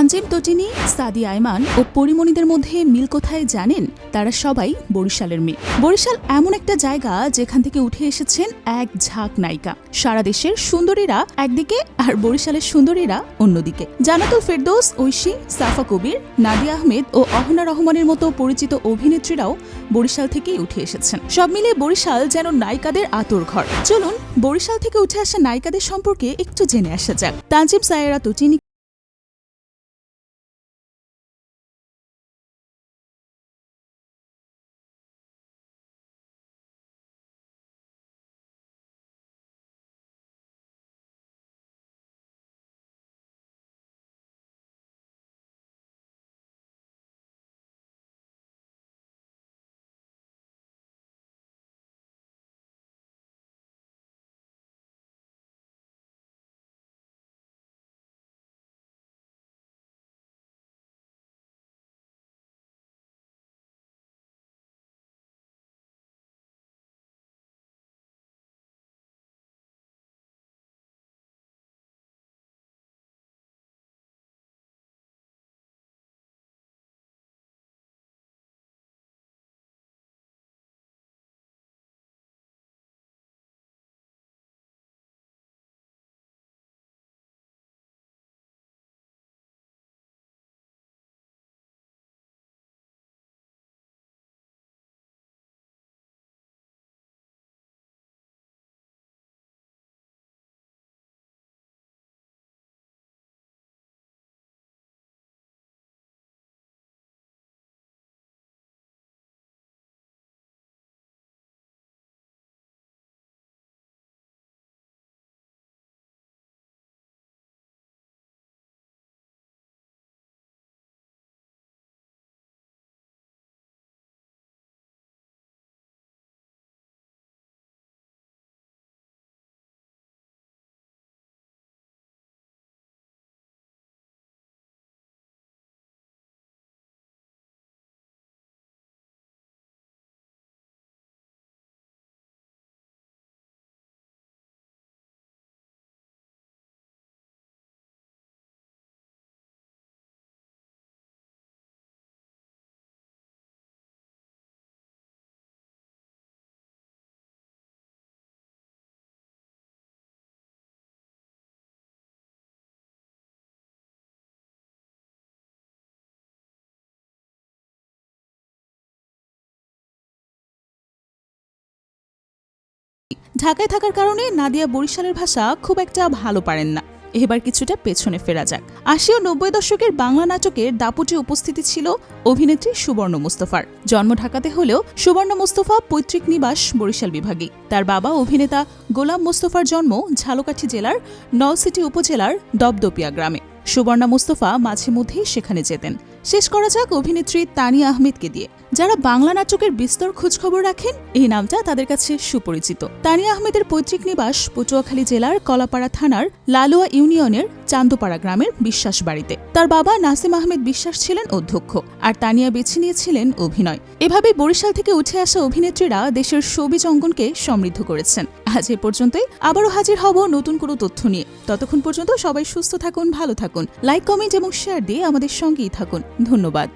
তানজিম তটিনী, সাদিয়া আয়মান ও পরিমণিদের মধ্যে মিল কোথায় জানেন? তারা সবাই বরিশালের মেয়ে। বরিশাল এমন একটা জায়গা যেখান থেকে উঠে এসেছেন এক ঝাঁক নায়িকা। সারা দেশের সুন্দরীরা একদিকে আর বরিশালের সুন্দরীরা অন্যদিকে। জান্নাতুল ফেরদৌস, ঐশী, সাফা কবির, নাদিয়া আহমেদ ও অহনা রহমানের মতো পরিচিত অভিনেত্রীরাও বরিশাল থেকেই উঠে এসেছেন। সব মিলিয়ে বরিশাল যেন নায়িকাদের আঁতুড়ঘর। চলুন বরিশাল থেকে উঠে আসা নায়িকাদের সম্পর্কে একটু জেনে আসা যাক। তানজিম সায়েরা তটিনী ঢাকায় থাকার কারণে নাদিয়া বরিশালের ভাষা খুব একটা ভালো পারেন না। এবার কিছুটা পেছনে ফেরা যাক। ৮০ ও ৯০ দশকের বাংলা নাটকের দাপুটে উপস্থিতি ছিল অভিনেত্রী সুবর্ণ মুস্তফার। জন্ম ঢাকাতে হলেও সুবর্ণ মুস্তফা পৈতৃক নিবাস বরিশাল বিভাগে। তার বাবা অভিনেতা গোলাম মুস্তফার জন্ম ঝালকাঠি জেলার নলছিটি উপজেলার দপদপিয়া গ্রামে। সুবর্ণা মুস্তফা মাঝে মধ্যেই সেখানে যেতেন। শেষ করা যাক অভিনেত্রী তানিয়া আহমেদকে দিয়ে। যারা বাংলা নাটকের বিস্তর খোঁজখবর রাখেন, এই নামটা তাদের কাছে সুপরিচিত। তানিয়া আহমেদের পৈতৃক নিবাস পটুয়াখালী জেলার কলাপাড়া থানার লালুয়া ইউনিয়নের চান্দপাড়া গ্রামের বিশ্বাস বাড়িতে। তার বাবা নাসিম আহমেদ বিশ্বাস ছিলেন অধ্যক্ষ, আর তানিয়া বেছে নিয়েছিলেন অভিনয়। এভাবেই বরিশাল থেকে উঠে আসা অভিনেত্রীরা দেশের শোবিজ অঙ্গনকে সমৃদ্ধ করেছেন। আজ এ পর্যন্তই। আবারও হাজির হব নতুন কোনো তথ্য নিয়ে। ততক্ষণ পর্যন্ত সবাই সুস্থ থাকুন, ভালো থাকুন। লাইক, কমেন্ট এবং শেয়ার দিয়ে আমাদের সঙ্গেই থাকুন। ধন্যবাদ।